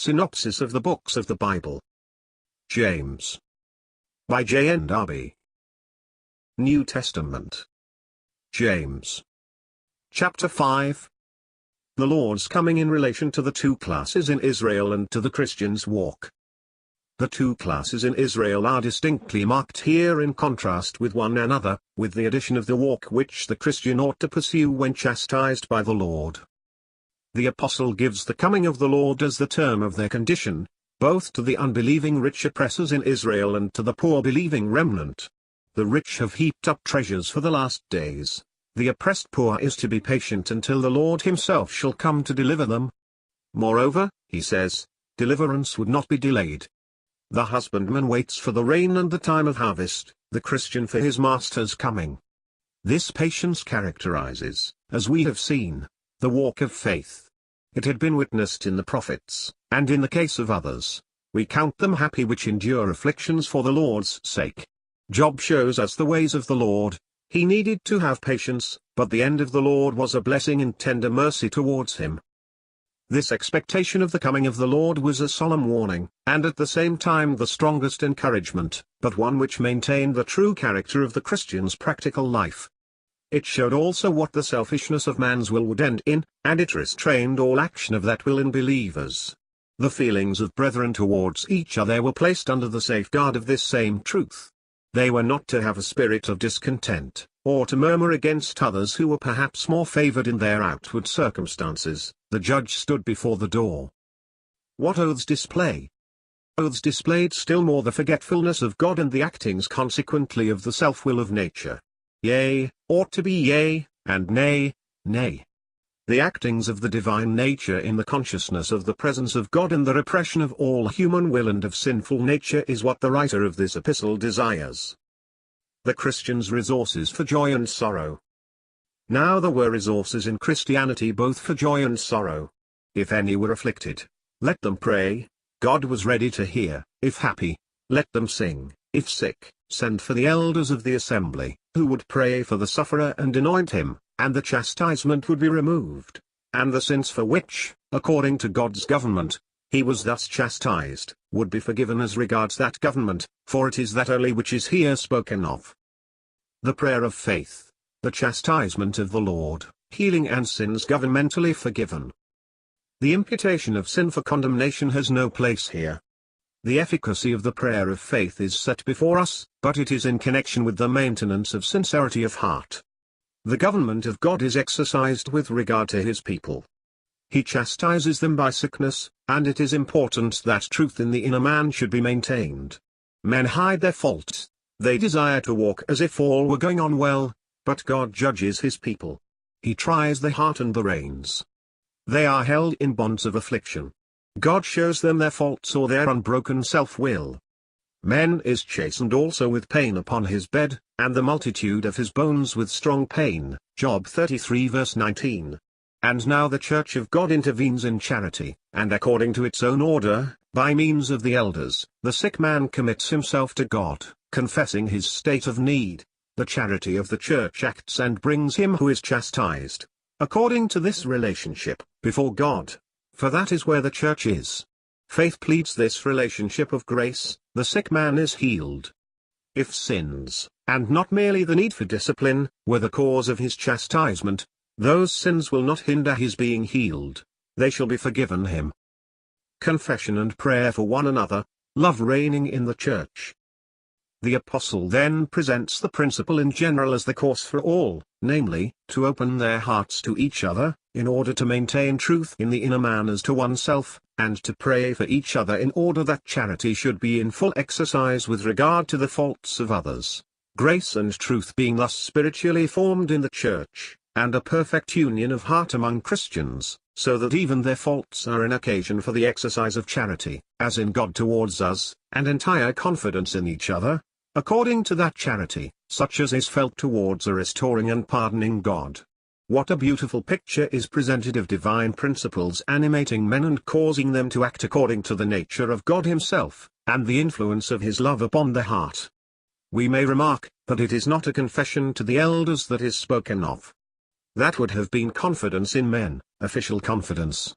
Synopsis of the Books of the Bible. James. By JND Darby. New Testament. James. Chapter 5. The Lord's coming in relation to the two classes in Israel and to the Christian's walk. The two classes in Israel are distinctly marked here in contrast with one another, with the addition of the walk which the Christian ought to pursue when chastised by the Lord. The Apostle gives the coming of the Lord as the term of their condition, both to the unbelieving rich oppressors in Israel and to the poor believing remnant. The rich have heaped up treasures for the last days. The oppressed poor is to be patient until the Lord himself shall come to deliver them. Moreover, he says, deliverance would not be delayed. The husbandman waits for the rain and the time of harvest, the Christian for his master's coming. This patience characterizes, as we have seen, the walk of faith. It had been witnessed in the prophets, and in the case of others. We count them happy which endure afflictions for the Lord's sake. Job shows us the ways of the Lord. He needed to have patience, but the end of the Lord was a blessing and tender mercy towards him. This expectation of the coming of the Lord was a solemn warning, and at the same time the strongest encouragement, but one which maintained the true character of the Christian's practical life. It showed also what the selfishness of man's will would end in, and it restrained all action of that will in believers. The feelings of brethren towards each other were placed under the safeguard of this same truth. They were not to have a spirit of discontent, or to murmur against others who were perhaps more favored in their outward circumstances. The judge stood before the door. What oaths display? Oaths displayed still more the forgetfulness of God and the actings consequently of the self-will of nature. Yea, ought to be yea, and nay, nay. The actings of the divine nature in the consciousness of the presence of God and the repression of all human will and of sinful nature is what the writer of this epistle desires. The Christian's resources for joy and sorrow. Now there were resources in Christianity both for joy and sorrow. If any were afflicted, let them pray. God was ready to hear. If happy, let them sing. If sick, send for the elders of the assembly, who would pray for the sufferer and anoint him, and the chastisement would be removed, and the sins for which, according to God's government, he was thus chastised, would be forgiven as regards that government, for it is that only which is here spoken of. The prayer of faith, the chastisement of the Lord, healing and sins governmentally forgiven. The imputation of sin for condemnation has no place here. The efficacy of the prayer of faith is set before us, but it is in connection with the maintenance of sincerity of heart. The government of God is exercised with regard to his people. He chastises them by sickness, and it is important that truth in the inner man should be maintained. Men hide their faults. They desire to walk as if all were going on well, but God judges his people. He tries the heart and the reins. They are held in bonds of affliction. God shows them their faults or their unbroken self-will. Man is chastened also with pain upon his bed, and the multitude of his bones with strong pain. Job 33 verse 19. And now the Church of God intervenes in charity, and according to its own order, by means of the elders, the sick man commits himself to God, confessing his state of need. The charity of the Church acts and brings him who is chastised, according to this relationship, before God. For that is where the Church is. Faith pleads this relationship of grace. The sick man is healed. If sins, and not merely the need for discipline, were the cause of his chastisement, those sins will not hinder his being healed. They shall be forgiven him. Confession and prayer for one another, love reigning in the Church. The Apostle then presents the principle in general as the course for all, namely, to open their hearts to each other, in order to maintain truth in the inner man as to oneself, and to pray for each other in order that charity should be in full exercise with regard to the faults of others. Grace and truth being thus spiritually formed in the Church, and a perfect union of heart among Christians, so that even their faults are an occasion for the exercise of charity, as in God towards us, and entire confidence in each other, according to that charity, such as is felt towards a restoring and pardoning God. What a beautiful picture is presented of divine principles animating men and causing them to act according to the nature of God himself, and the influence of his love upon the heart. We may remark, that it is not a confession to the elders that is spoken of. That would have been confidence in men, official confidence.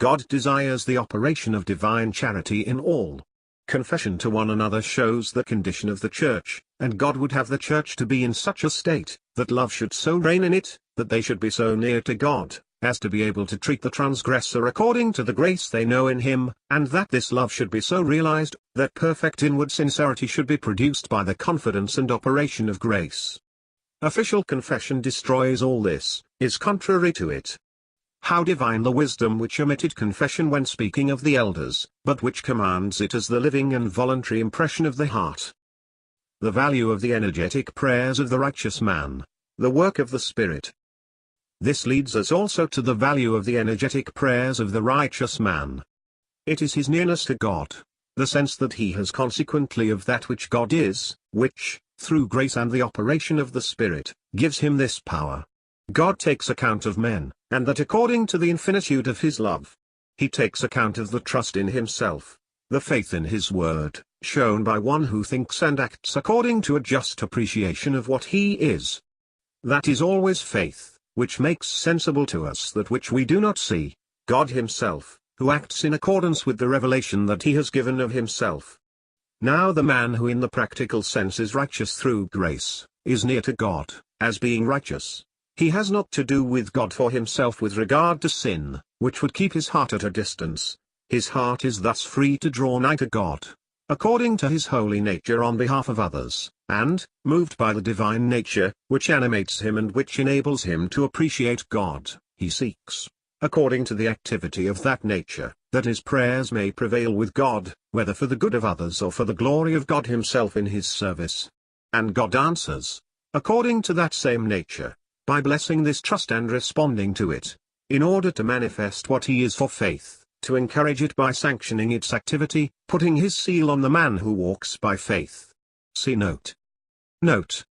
God desires the operation of divine charity in all. Confession to one another shows the condition of the church, and God would have the church to be in such a state, that love should so reign in it, that they should be so near to God, as to be able to treat the transgressor according to the grace they know in him, and that this love should be so realized, that perfect inward sincerity should be produced by the confidence and operation of grace. Official confession destroys all this, is contrary to it. How divine the wisdom which omitted confession when speaking of the elders, but which commands it as the living and voluntary impression of the heart. The value of the energetic prayers of the righteous man, the work of the Spirit. This leads us also to the value of the energetic prayers of the righteous man. It is his nearness to God, the sense that he has consequently of that which God is, which, through grace and the operation of the Spirit, gives him this power. God takes account of men, and that according to the infinitude of his love. He takes account of the trust in himself, the faith in his word, shown by one who thinks and acts according to a just appreciation of what he is. That is always faith, which makes sensible to us that which we do not see, God himself, who acts in accordance with the revelation that he has given of himself. Now the man who in the practical sense is righteous through grace, is near to God, as being righteous. He has not to do with God for himself with regard to sin, which would keep his heart at a distance. His heart is thus free to draw nigh to God, according to his holy nature on behalf of others, and, moved by the divine nature, which animates him and which enables him to appreciate God, he seeks, according to the activity of that nature, that his prayers may prevail with God, whether for the good of others or for the glory of God himself in his service. And God answers, according to that same nature, by blessing this trust and responding to it, in order to manifest what he is for faith, to encourage it by sanctioning its activity, putting his seal on the man who walks by faith. See note. Note.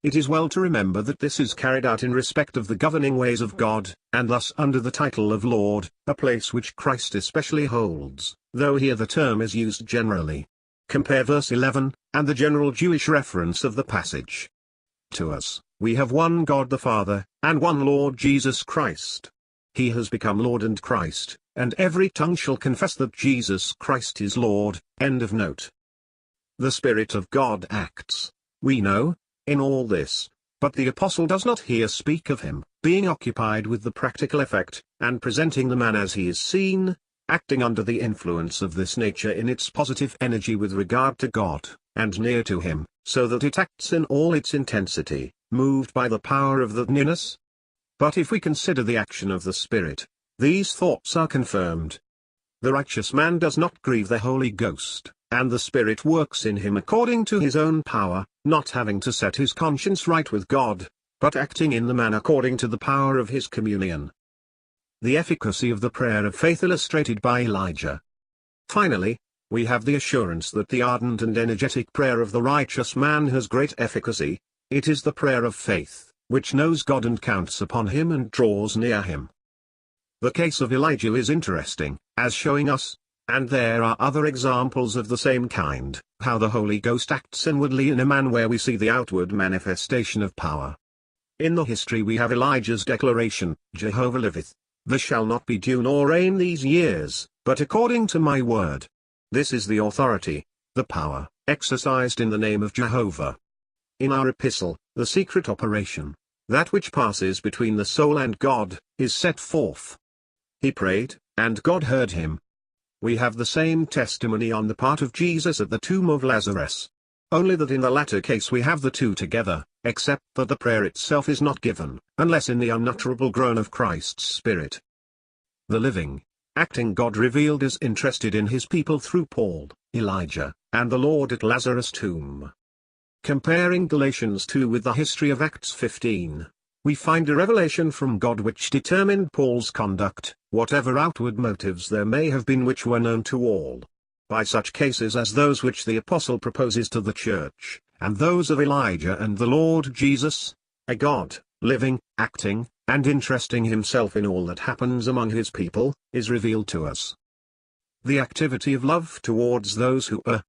It is well to remember that this is carried out in respect of the governing ways of God, and thus under the title of Lord, a place which Christ especially holds, though here the term is used generally. Compare verse 11, and the general Jewish reference of the passage. To us, we have one God the Father, and one Lord Jesus Christ. He has become Lord and Christ, and every tongue shall confess that Jesus Christ is Lord. End of note. The Spirit of God acts, we know, in all this, but the Apostle does not here speak of him, being occupied with the practical effect, and presenting the man as he is seen, acting under the influence of this nature in its positive energy with regard to God, and near to him, so that it acts in all its intensity, moved by the power of that nearness. But if we consider the action of the Spirit, these thoughts are confirmed. The righteous man does not grieve the Holy Ghost, and the Spirit works in him according to his own power, not having to set his conscience right with God, but acting in the man according to the power of his communion. The efficacy of the prayer of faith illustrated by Elijah. Finally, we have the assurance that the ardent and energetic prayer of the righteous man has great efficacy. It is the prayer of faith, which knows God and counts upon him and draws near him. The case of Elijah is interesting, as showing us, and there are other examples of the same kind, how the Holy Ghost acts inwardly in a man where we see the outward manifestation of power. In the history we have Elijah's declaration, Jehovah liveth, there shall not be dew nor rain these years, but according to my word. This is the authority, the power, exercised in the name of Jehovah. In our epistle, the secret operation, that which passes between the soul and God, is set forth. He prayed, and God heard him. We have the same testimony on the part of Jesus at the tomb of Lazarus. Only that in the latter case we have the two together, except that the prayer itself is not given, unless in the unutterable groan of Christ's Spirit. The living, acting God revealed is interested in his people through Paul, Elijah, and the Lord at Lazarus' tomb. Comparing Galatians 2 with the history of Acts 15, we find a revelation from God which determined Paul's conduct, whatever outward motives there may have been which were known to all. By such cases as those which the Apostle proposes to the Church, and those of Elijah and the Lord Jesus, a God, living, acting, and interesting himself in all that happens among his people, is revealed to us. The activity of love towards those who err.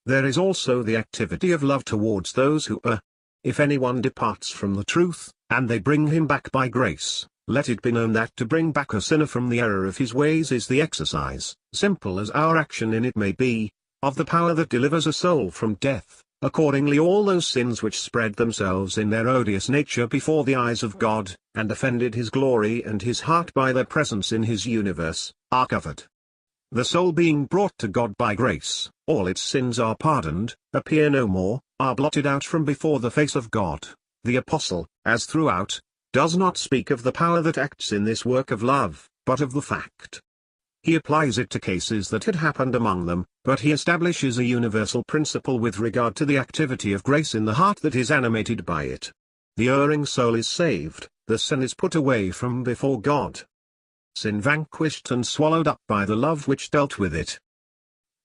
There is also the activity of love towards those who err. If anyone departs from the truth, and they bring him back by grace, Let it be known that to bring back a sinner from the error of his ways is the exercise, simple as our action in it may be, of the power that delivers a soul from death. Accordingly all those sins which spread themselves in their odious nature before the eyes of God, and offended his glory and his heart by their presence in his universe, are covered. The soul being brought to God by grace, all its sins are pardoned, appear no more, are blotted out from before the face of God. The Apostle, as throughout, does not speak of the power that acts in this work of love, but of the fact. He applies it to cases that had happened among them, but he establishes a universal principle with regard to the activity of grace in the heart that is animated by it. The erring soul is saved, the sin is put away from before God. Sin vanquished and swallowed up by the love which dealt with it.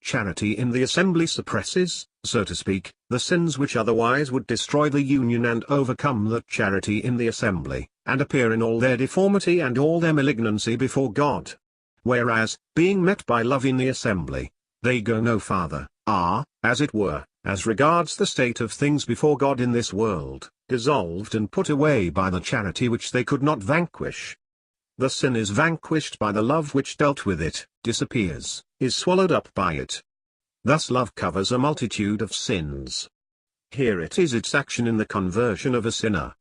Charity in the assembly suppresses, so to speak, the sins which otherwise would destroy the union and overcome that charity in the assembly, and appear in all their deformity and all their malignancy before God. Whereas, being met by love in the assembly, they go no farther, are, as it were, as regards the state of things before God in this world, dissolved and put away by the charity which they could not vanquish. The sin is vanquished by the love which dealt with it, disappears, is swallowed up by it. Thus love covers a multitude of sins. Here it is its action in the conversion of a sinner,